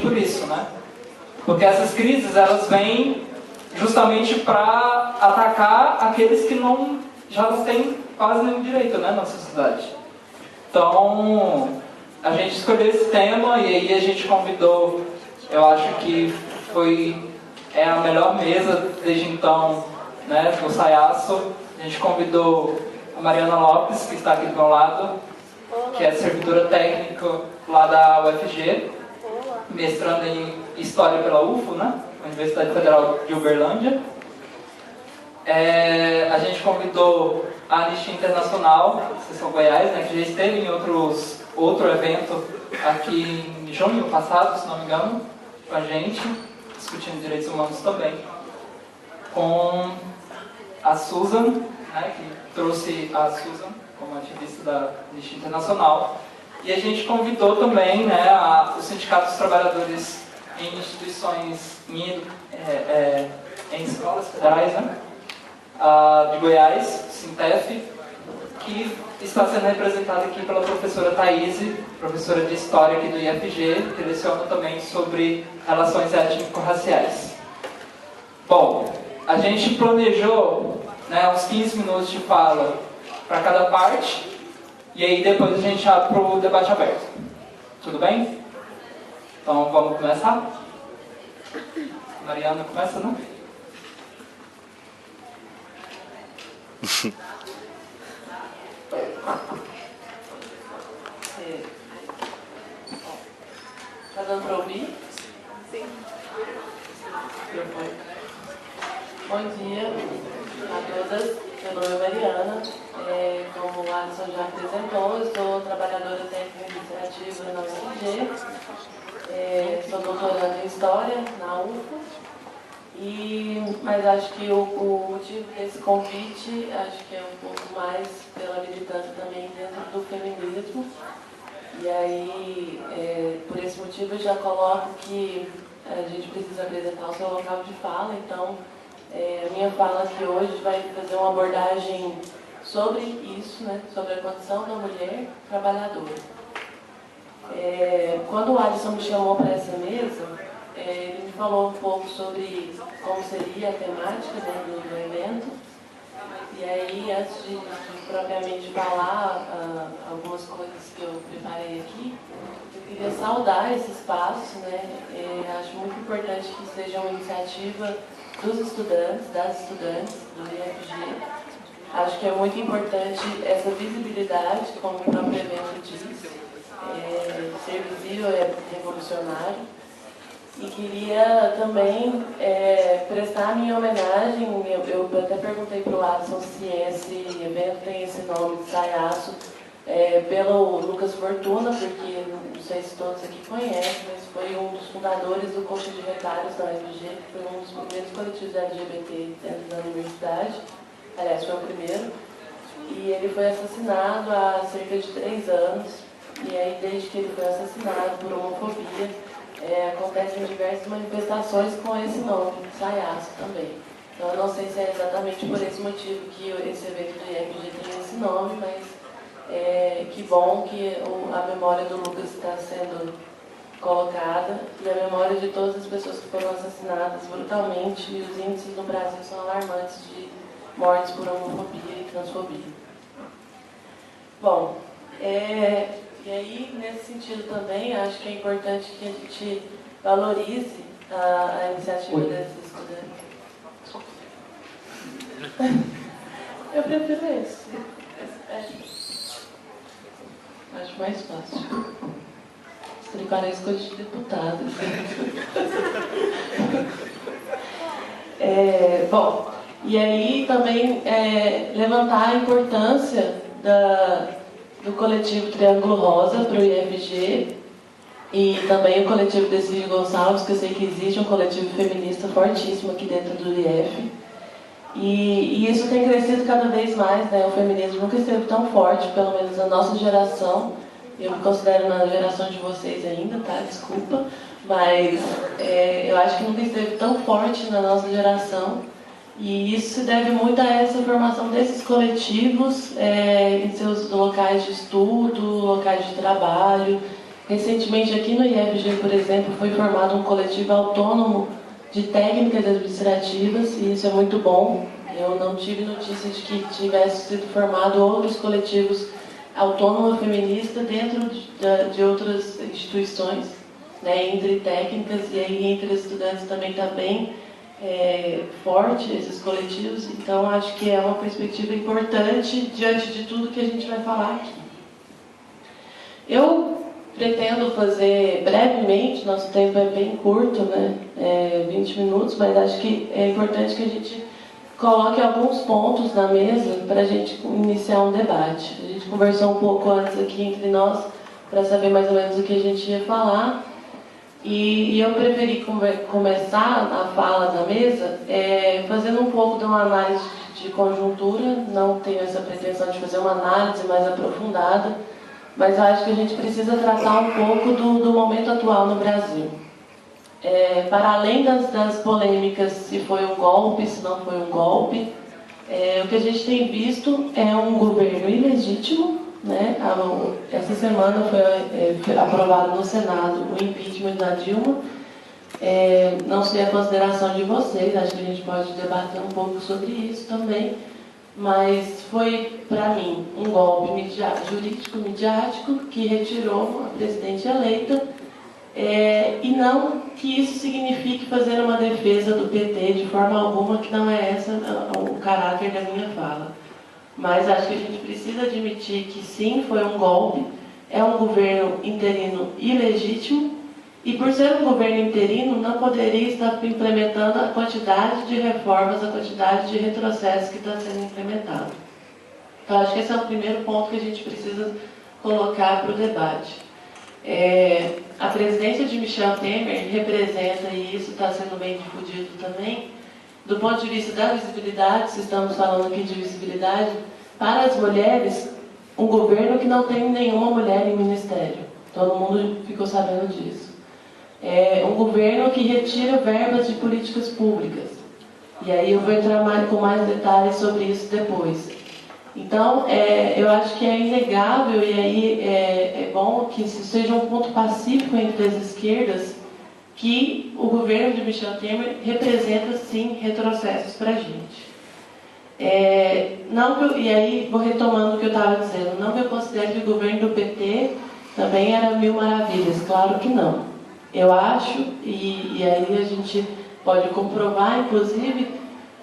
por isso, né? Porque essas crises, elas vêm justamente para atacar aqueles que já não têm quase nenhum direito, né, na sociedade. Então, a gente escolheu esse tema e aí a gente convidou, eu acho que é a melhor mesa desde então, né, do SAIASO. A gente convidou a Mariana Lopes, que está aqui do meu lado, que é servidora técnica lá da UFG, mestrando em História pela UFO, né? Universidade Federal de Uberlândia. A gente convidou a Anistia Internacional, Seção Goiás, né, que já esteve em outro evento aqui em junho passado, se não me engano, com a gente, discutindo direitos humanos também. Com a Susan, né, que trouxe a Susan como ativista da Anistia Internacional. E a gente convidou também, né, os sindicatos dos trabalhadores em instituições, em escolas federais, né, de Goiás, Sintef, que está sendo representada aqui pela professora Thaís, professora de História aqui do IFG, que leciona também sobre relações étnico-raciais. Bom, a gente planejou, né, uns 15 minutos de fala para cada parte, e aí depois a gente abre para o debate aberto. Tudo bem? Então vamos começar? Mariana começa, né? Tá dando para ouvir? Sim. Bom dia a todas. Meu nome é Mariana. Como o Alisson já apresentou, eu sou trabalhadora técnica administrativa na UFG. Sou doutoranda em História na UFO. Mas acho que o motivo desse convite, acho que é um pouco mais pela militância também dentro do feminismo. E aí, por esse motivo, eu já coloco que a gente precisa apresentar o seu local de fala. Então, a minha fala aqui hoje vai fazer uma abordagem sobre isso, né, sobre a condição da mulher trabalhadora. Quando o Alisson me chamou para essa mesa, ele me falou um pouco sobre como seria a temática, né, do evento. E aí, antes de propriamente falar algumas coisas que eu preparei aqui, eu queria saudar esse espaço, né? Acho muito importante que seja uma iniciativa dos estudantes, das estudantes do IFG. Acho que é muito importante essa visibilidade, como o próprio evento diz. Ser visível é revolucionário. E queria também prestar a minha homenagem. Eu até perguntei para o Alisson se esse evento tem esse nome de SAIASO, pelo Lucas Fortuna, porque não sei se todos aqui conhecem, mas foi um dos fundadores do Coxa de Retalhos da UFG, que foi um dos primeiros coletivos LGBT dentro da universidade. Aliás, foi o primeiro. E ele foi assassinado há cerca de 3 anos. E aí, desde que ele foi assassinado por homofobia, acontecem diversas manifestações com esse nome, SAIASO também. Então, eu não sei se é exatamente por esse motivo que esse evento do IFG tem esse nome, mas que bom que a memória do Lucas está sendo colocada e a memória de todas as pessoas que foram assassinadas brutalmente, e os índices no Brasil são alarmantes de mortes por homofobia e transfobia. Bom, e aí, nesse sentido também, acho que é importante que a gente valorize a iniciativa desses estudantes. Eu prefiro esse. Acho mais fácil. Ele parece coisa de deputado. Bom, e aí também levantar a importância do coletivo Triângulo Rosa para o IFG e também o coletivo Decide Gonçalves, que eu sei que existe um coletivo feminista fortíssimo aqui dentro do IF. E isso tem crescido cada vez mais, né? O feminismo nunca esteve tão forte, pelo menos na nossa geração. Eu me considero na geração de vocês ainda, tá? Desculpa. Mas eu acho que nunca esteve tão forte na nossa geração. E isso se deve muito a essa formação desses coletivos em seus locais de estudo, locais de trabalho. Recentemente, aqui no IFG, por exemplo, foi formado um coletivo autônomo de técnicas administrativas, e isso é muito bom. Eu não tive notícia de que tivesse sido formado outros coletivos autônomos feministas dentro de outras instituições, né, entre técnicas, e aí entre estudantes também está bem forte esses coletivos. Então, acho que é uma perspectiva importante diante de tudo que a gente vai falar aqui. Eu pretendo fazer brevemente, nosso tempo é bem curto, né? 20 minutos, mas acho que é importante que a gente coloque alguns pontos na mesa para a gente iniciar um debate. A gente conversou um pouco antes aqui entre nós para saber mais ou menos o que a gente ia falar, e eu preferi começar a fala da mesa fazendo um pouco de uma análise de conjuntura. Não tenho essa pretensão de fazer uma análise mais aprofundada, mas eu acho que a gente precisa tratar um pouco do momento atual no Brasil. Para além das polêmicas se foi um golpe, se não foi um golpe, o que a gente tem visto é um governo ilegítimo, né? Essa semana foi aprovado no Senado o impeachment da Dilma. Não sei a consideração de vocês, acho que a gente pode debater um pouco sobre isso também, mas foi, para mim, um golpe jurídico-midiático que retirou a presidente eleita, e não que isso signifique fazer uma defesa do PT de forma alguma, que não é esse o caráter da minha fala. Mas acho que a gente precisa admitir que sim, foi um golpe, é um governo interino ilegítimo, e por ser um governo interino, não poderia estar implementando a quantidade de reformas, a quantidade de retrocessos que está sendo implementado. Então, acho que esse é o primeiro ponto que a gente precisa colocar para o debate. A presidência de Michel Temer representa, e isso está sendo bem difundido também, do ponto de vista da visibilidade, se estamos falando aqui de visibilidade, para as mulheres, um governo que não tem nenhuma mulher em ministério. Todo mundo ficou sabendo disso. Um governo que retira verbas de políticas públicas. E aí eu vou entrar com mais detalhes sobre isso depois. Então, eu acho que é inegável, e aí é bom que isso seja um ponto pacífico entre as esquerdas, que o governo de Michel Temer representa, sim, retrocessos para a gente. E aí, vou retomando o que eu estava dizendo, não que eu considere que o governo do PT também era mil maravilhas, claro que não. Eu acho, e aí a gente pode comprovar, inclusive,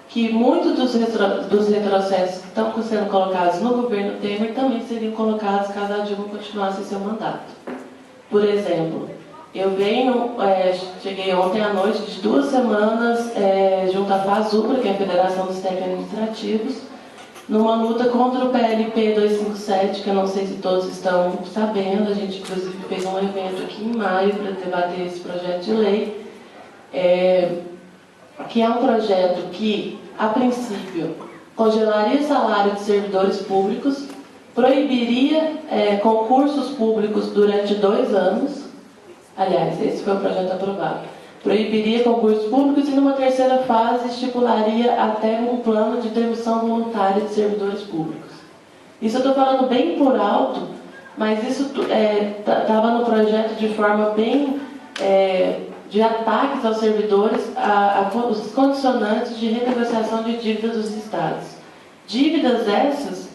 que muitos dos retrocessos que estão sendo colocados no governo Temer também seriam colocados caso a Dilma continuasse seu mandato. Por exemplo, eu cheguei ontem à noite de 2 semanas junto à FASUPRA, que é a Federação dos Técnicos Administrativos, numa luta contra o PLP 257, que eu não sei se todos estão sabendo. A gente, inclusive, fez um evento aqui em maio para debater esse projeto de lei, que é um projeto que, a princípio, congelaria o salário de servidores públicos, proibiria concursos públicos durante 2 anos. Aliás, esse foi o projeto aprovado. Proibiria concursos públicos e, numa terceira fase, estipularia até um plano de demissão voluntária de servidores públicos. Isso eu estou falando bem por alto, mas isso estava no projeto de forma bem de ataques aos servidores, os condicionantes de renegociação de dívidas dos estados. Dívidas essas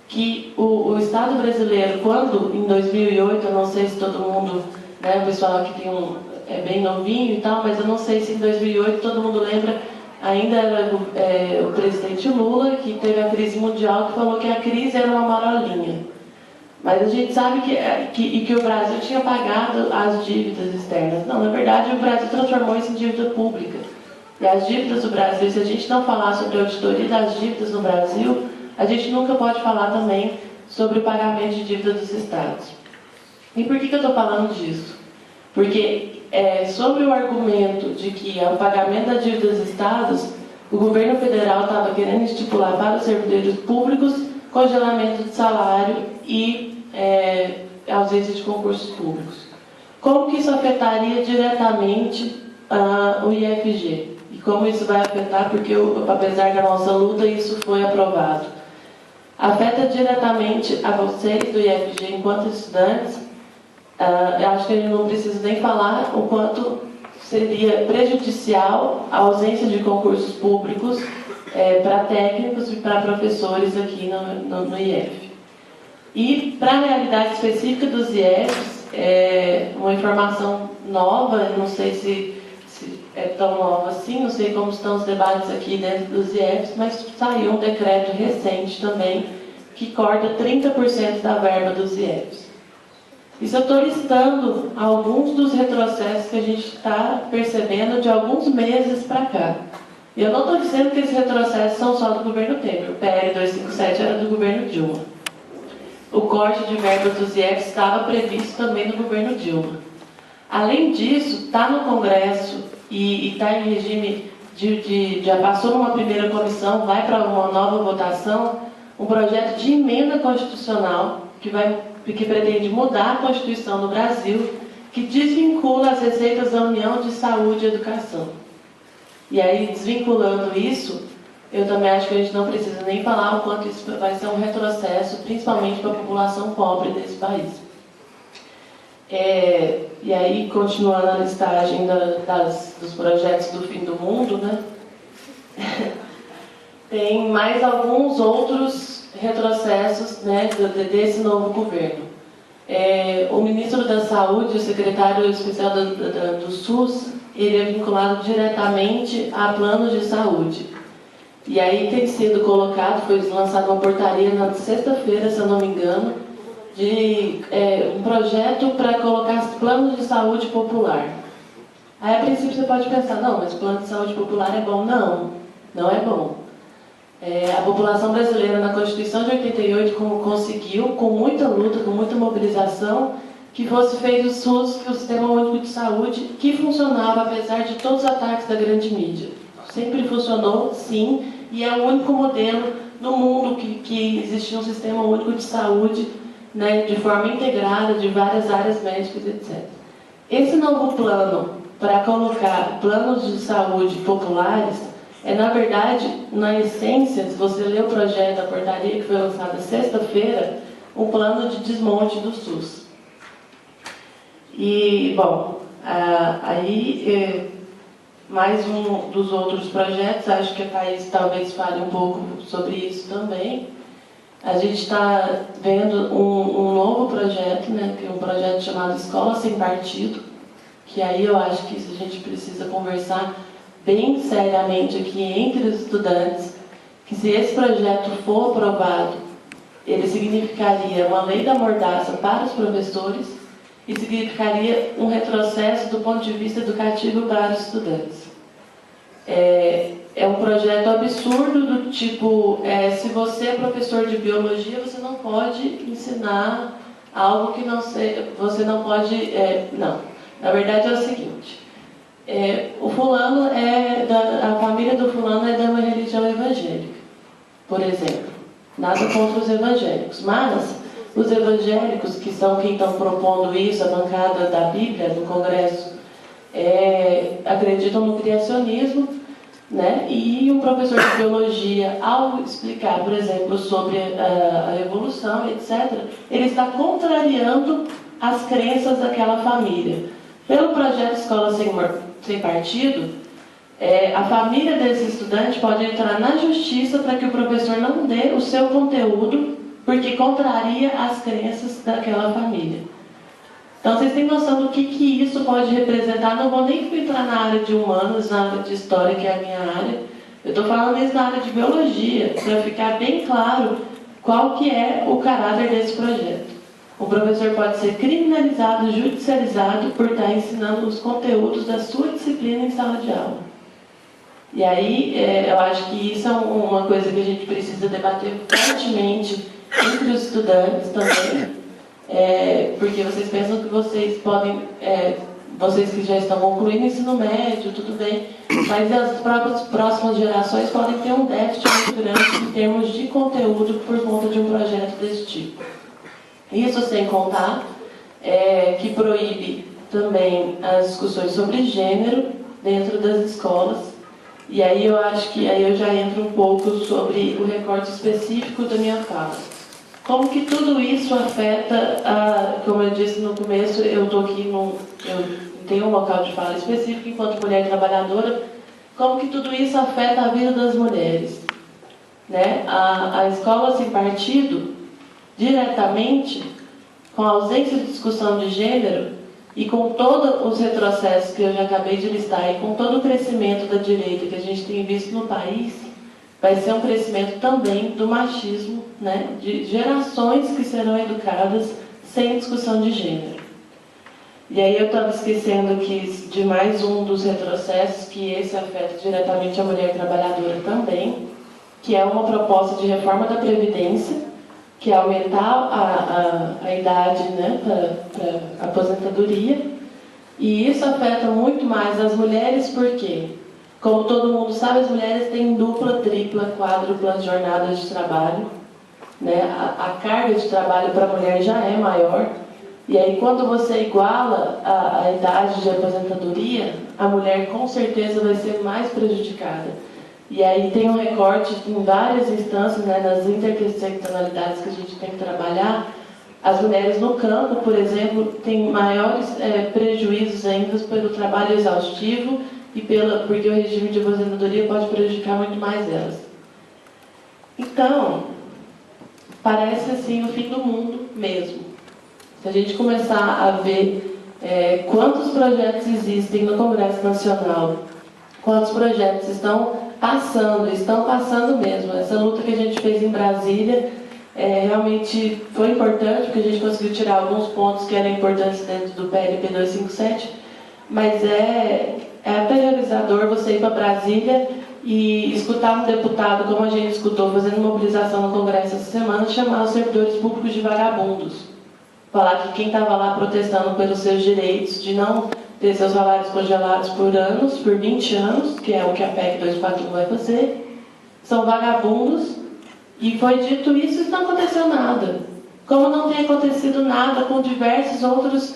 que o Estado brasileiro, quando, em 2008, eu não sei se todo mundo, né, o pessoal aqui é bem novinho e tal, mas eu não sei se em 2008 todo mundo lembra, ainda era o presidente Lula, que teve a crise mundial, que falou que a crise era uma marolinha. Mas a gente sabe que o Brasil tinha pagado as dívidas externas. Não, na verdade, o Brasil transformou isso em dívida pública. E as dívidas do Brasil, se a gente não falar sobre a auditoria das dívidas no Brasil, a gente nunca pode falar também sobre o pagamento de dívida dos estados. E por que eu estou falando disso? Porque, sobre o argumento de que o pagamento da dívida dos estados, o governo federal estava querendo estipular para os servidores públicos congelamento de salário e ausência de concursos públicos. Como que isso afetaria diretamente o IFG? E como isso vai afetar, porque apesar da nossa luta, isso foi aprovado. Afeta diretamente a vocês do IFG enquanto estudantes, Eu acho que a gente não precisa nem falar o quanto seria prejudicial a ausência de concursos públicos para técnicos e para professores aqui no IF. E para a realidade específica dos IFs, uma informação nova, não sei se é tão nova assim, não sei como estão os debates aqui dentro dos IFs, mas saiu um decreto recente também que corta 30% da verba dos IFs. Isso eu estou listando alguns dos retrocessos que a gente está percebendo de alguns meses para cá. E eu não estou dizendo que esses retrocessos são só do governo Temer. O PL 257 era do governo Dilma. O corte de verbas dos IFs estava previsto também no governo Dilma. Além disso, está no Congresso e está em regime já passou numa primeira comissão, vai para uma nova votação, um projeto de emenda constitucional que pretende mudar a Constituição do Brasil, que desvincula as receitas da União de Saúde e Educação. E aí, desvinculando isso, eu também acho que a gente não precisa nem falar o quanto isso vai ser um retrocesso, principalmente para a população pobre desse país. E aí, continuando a listagem dos projetos do fim do mundo, né? Tem mais alguns outros retrocessos, né, desse novo governo. O ministro da Saúde, o secretário especial do SUS, ele é vinculado diretamente a planos de saúde. E aí tem sido colocado, foi lançada uma portaria na sexta-feira, se eu não me engano, de um projeto para colocar planos de saúde popular. Aí, a princípio, você pode pensar, não, mas plano de saúde popular é bom. Não, não é bom. A população brasileira, na Constituição de 88, conseguiu, com muita luta, com muita mobilização, que fosse feito o SUS, que é o Sistema Único de Saúde, que funcionava, apesar de todos os ataques da grande mídia. Sempre funcionou, sim, e é o único modelo no mundo que existia um Sistema Único de Saúde, né, de forma integrada, de várias áreas médicas, etc. Esse novo plano, para colocar planos de saúde populares, na verdade, na essência, se você ler o projeto da portaria que foi lançada sexta-feira, um plano de desmonte do SUS. E, bom, aí, mais um dos outros projetos, acho que a Thaís talvez fale um pouco sobre isso também. A gente está vendo um novo projeto, né, que é um projeto chamado Escola Sem Partido, que aí eu acho que a gente precisa conversar bem seriamente aqui entre os estudantes, que se esse projeto for aprovado, ele significaria uma lei da mordaça para os professores e significaria um retrocesso do ponto de vista educativo para os estudantes. É um projeto absurdo do tipo, se você é professor de biologia, você não pode ensinar algo que não seja, você não pode, não. Na verdade é o seguinte, o fulano a família do fulano é de uma religião evangélica, por exemplo. Nada contra os evangélicos, mas os evangélicos, que são quem estão propondo isso, a bancada da Bíblia no Congresso, acreditam no criacionismo, né? E um professor de biologia, ao explicar, por exemplo, sobre a evolução, etc., ele está contrariando as crenças daquela família. Pelo projeto Escola Sem Partido, a família desse estudante pode entrar na justiça para que o professor não dê o seu conteúdo, porque contraria as crenças daquela família. Então, vocês têm noção do que isso pode representar? Não vou nem entrar na área de humanos, na área de história, que é a minha área. Eu estou falando isso na área de biologia, para ficar bem claro qual que é o caráter desse projeto. O professor pode ser criminalizado, judicializado por estar ensinando os conteúdos da sua disciplina em sala de aula. E aí, eu acho que isso é uma coisa que a gente precisa debater fortemente entre os estudantes também, porque vocês pensam que vocês podem, vocês que já estão concluindo o ensino médio, tudo bem, mas as próximas gerações podem ter um déficit muito grande em termos de conteúdo por conta de um projeto desse tipo. Isso sem contar que proíbe também as discussões sobre gênero dentro das escolas. E aí eu acho que aí eu já entro um pouco sobre o recorte específico da minha fala. como que tudo isso afeta, como eu disse no começo, eu estou aqui, eu tenho um local de fala específico enquanto mulher trabalhadora, como que tudo isso afeta a vida das mulheres. Né? A escola sem partido, diretamente, com a ausência de discussão de gênero e com todos os retrocessos que eu já acabei de listar e com todo o crescimento da direita que a gente tem visto no país, vai ser um crescimento também do machismo, né? De gerações que serão educadas sem discussão de gênero. E aí eu estava esquecendo aqui de mais um dos retrocessos, que esse afeta diretamente a mulher trabalhadora também, que é uma proposta de reforma da Previdência, que é aumentar a idade, né, para aposentadoria. E isso afeta muito mais as mulheres, porque, como todo mundo sabe, as mulheres têm dupla, tripla, quádrupla jornadas de trabalho. Né? A carga de trabalho para a mulher já é maior. E aí, quando você iguala a idade de aposentadoria, a mulher com certeza vai ser mais prejudicada. E aí tem um recorte em várias instâncias, né, nas interseccionalidades que a gente tem que trabalhar. As mulheres no campo, por exemplo, têm maiores prejuízos ainda pelo trabalho exaustivo e porque o regime de aposentadoria pode prejudicar muito mais elas. Então, parece assim o fim do mundo mesmo. Se a gente começar a ver quantos projetos existem no Congresso Nacional, quantos projetos estão passando mesmo. Essa luta que a gente fez em Brasília realmente foi importante, porque a gente conseguiu tirar alguns pontos que eram importantes dentro do PLP 257, mas é aterrorizador você ir para Brasília e escutar um deputado, como a gente escutou, fazendo mobilização no Congresso essa semana, chamar os servidores públicos de vagabundos. Falar que quem estava lá protestando pelos seus direitos de não ter seus salários congelados por 20 anos, que é o que a PEC 241 vai fazer, são vagabundos, e foi dito isso e não aconteceu nada. Como não tem acontecido nada com diversos outros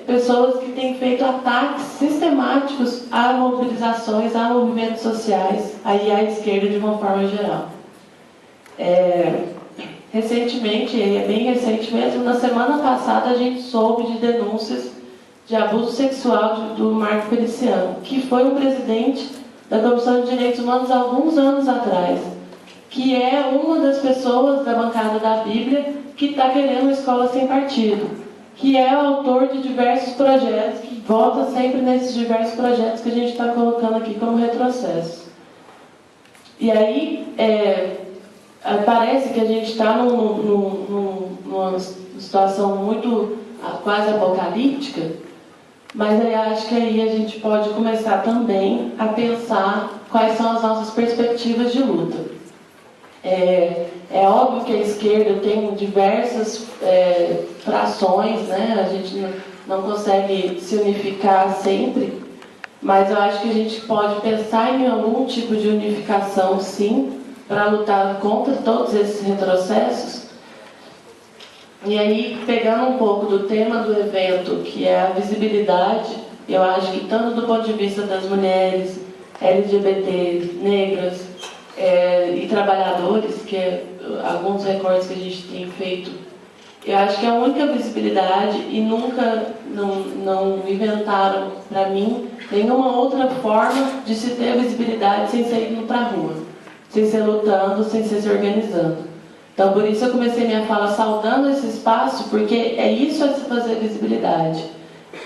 pessoas que têm feito ataques sistemáticos a mobilizações, a movimentos sociais, aí à esquerda de uma forma geral. Recentemente, bem recente mesmo, na semana passada a gente soube de denúncias de abuso sexual do Marco Feliciano, que foi um presidente da Comissão de Direitos Humanos há alguns anos atrás, que é uma das pessoas da bancada da Bíblia que está querendo uma escola sem partido, que é o autor de diversos projetos, que vota sempre nesses diversos projetos que a gente está colocando aqui como retrocesso. E aí, parece que a gente está numa situação muito quase apocalíptica, mas eu acho que aí a gente pode começar também a pensar quais são as nossas perspectivas de luta. É óbvio que a esquerda tem diversas frações, né? A gente não consegue se unificar sempre, mas eu acho que a gente pode pensar em algum tipo de unificação, sim, para lutar contra todos esses retrocessos. E aí, pegando um pouco do tema do evento, que é a visibilidade, eu acho que tanto do ponto de vista das mulheres, LGBT, negras e trabalhadores, que alguns recortes que a gente tem feito, eu acho que é a única visibilidade, e nunca não inventaram, para mim, nenhuma outra forma de se ter visibilidade sem ser indo para a rua, sem ser lutando, sem ser se organizando. Então, por isso eu comecei minha fala saudando esse espaço, porque é isso a se fazer visibilidade.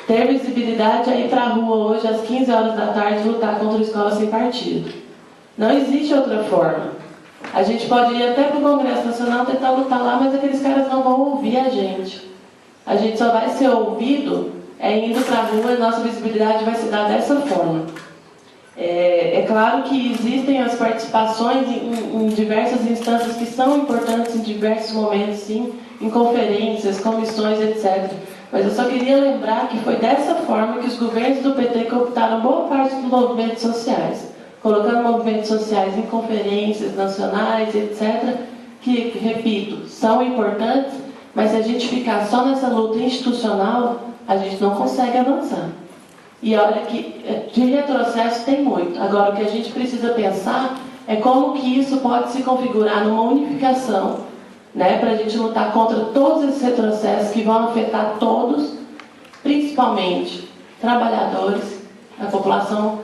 Ter visibilidade é ir para a rua hoje, às 15 horas da tarde, lutar contra a escola sem partido. Não existe outra forma. A gente pode ir até para o Congresso Nacional tentar lutar lá, mas aqueles caras não vão ouvir a gente. A gente só vai ser ouvido indo para a rua, e nossa visibilidade vai se dar dessa forma. É claro que existem as participações em diversas instâncias que são importantes em diversos momentos, sim, em conferências, comissões, etc. Mas eu só queria lembrar que foi dessa forma que os governos do PT cooptaram boa parte dos movimentos sociais, colocando movimentos sociais em conferências nacionais, etc., que, repito, são importantes, mas se a gente ficar só nessa luta institucional, a gente não consegue avançar. E olha que de retrocesso tem muito. Agora, o que a gente precisa pensar é como que isso pode se configurar numa unificação né, para a gente lutar contra todos esses retrocessos que vão afetar todos, principalmente trabalhadores, a população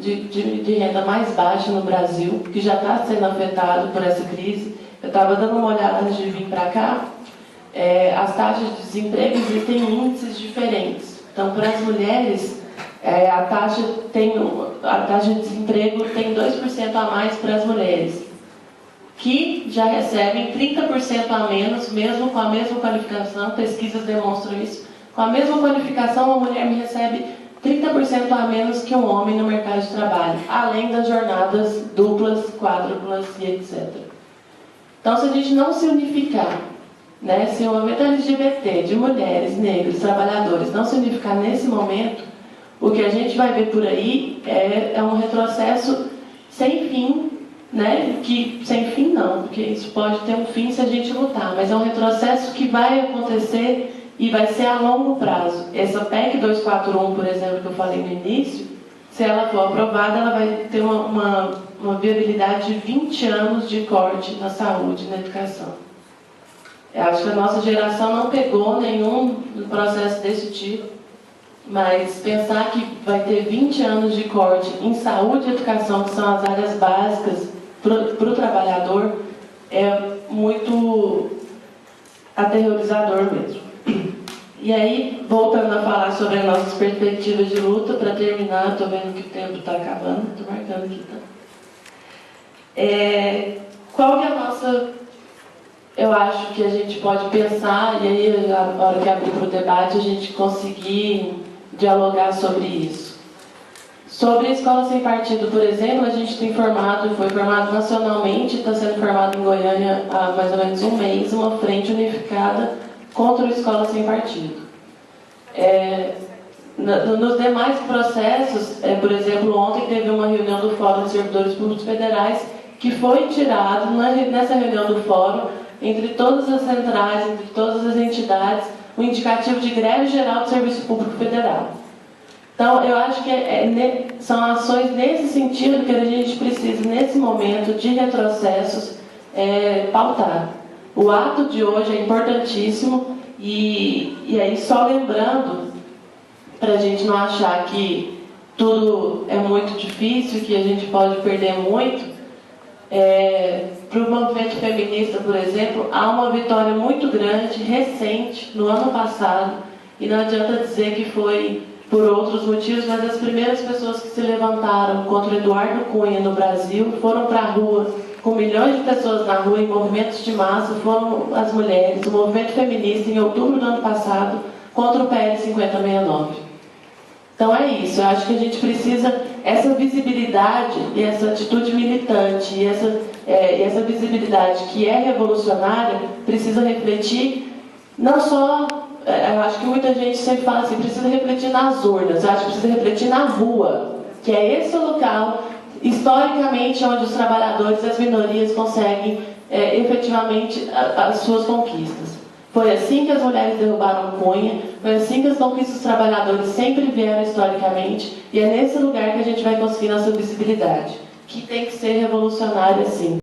de renda mais baixa no Brasil, que já está sendo afetado por essa crise. Eu estava dando uma olhada antes de vir para cá, as taxas de desemprego existem índices diferentes. Então, para as mulheres, a taxa de desemprego tem 2% a mais para as mulheres, que já recebem 30% a menos, mesmo com a mesma qualificação. Pesquisas demonstram isso. Com a mesma qualificação, a mulher me recebe 30% a menos que um homem no mercado de trabalho, além das jornadas duplas, quádruplas e etc. Então, se a gente não se unificar, né, se o movimento LGBT de mulheres, negros, trabalhadores não se unificar nesse momento, o que a gente vai ver por aí é um retrocesso sem fim, né, que sem fim não, porque isso pode ter um fim se a gente lutar, mas é um retrocesso que vai acontecer e vai ser a longo prazo. Essa PEC 241, por exemplo, que eu falei no início, se ela for aprovada, ela vai ter uma viabilidade de 20 anos de corte na saúde e na educação. Eu acho que a nossa geração não pegou nenhum processo desse tipo, mas pensar que vai ter 20 anos de corte em saúde e educação, que são as áreas básicas para o trabalhador, é muito aterrorizador mesmo. E aí, voltando a falar sobre as nossas perspectivas de luta, para terminar, estou vendo que o tempo está acabando, estou marcando aqui, tá? Qual que é a nossa... Eu acho que a gente pode pensar, e aí, na hora que abrir para o debate, a gente conseguir dialogar sobre isso. Sobre a Escola Sem Partido, por exemplo, a gente tem foi formado nacionalmente, está sendo formado em Goiânia há mais ou menos um mês, uma frente unificada contra a Escola Sem Partido. Nos demais processos, por exemplo, ontem teve uma reunião do Fórum de Servidores Públicos Federais que foi tirado, nessa reunião do Fórum, entre todas as centrais, entre todas as entidades, o indicativo de greve geral do Serviço Público Federal. Então, eu acho que são ações nesse sentido que a gente precisa, nesse momento de retrocessos, pautar. O ato de hoje é importantíssimo e aí só lembrando, para a gente não achar que tudo é muito difícil, que a gente pode perder muito, para o movimento feminista, por exemplo, há uma vitória muito grande, recente, no ano passado, e não adianta dizer que foi por outros motivos, mas as primeiras pessoas que se levantaram contra o Eduardo Cunha no Brasil foram para a rua, com milhões de pessoas na rua, em movimentos de massa, foram as mulheres, o movimento feminista, em outubro do ano passado, contra o PL 5069. Então é isso, eu acho que a gente precisa, essa visibilidade e essa atitude militante e essa visibilidade que é revolucionária, precisa refletir não só, eu acho que muita gente sempre fala assim, precisa refletir nas urnas, eu acho que precisa refletir na rua, que é esse o local, historicamente, onde os trabalhadores e as minorias conseguem efetivamente as suas conquistas. Foi assim que as mulheres derrubaram Cunha, foi assim que as conquistas dos trabalhadores sempre vieram historicamente, e é nesse lugar que a gente vai conseguir nossa visibilidade, que tem que ser revolucionária sim.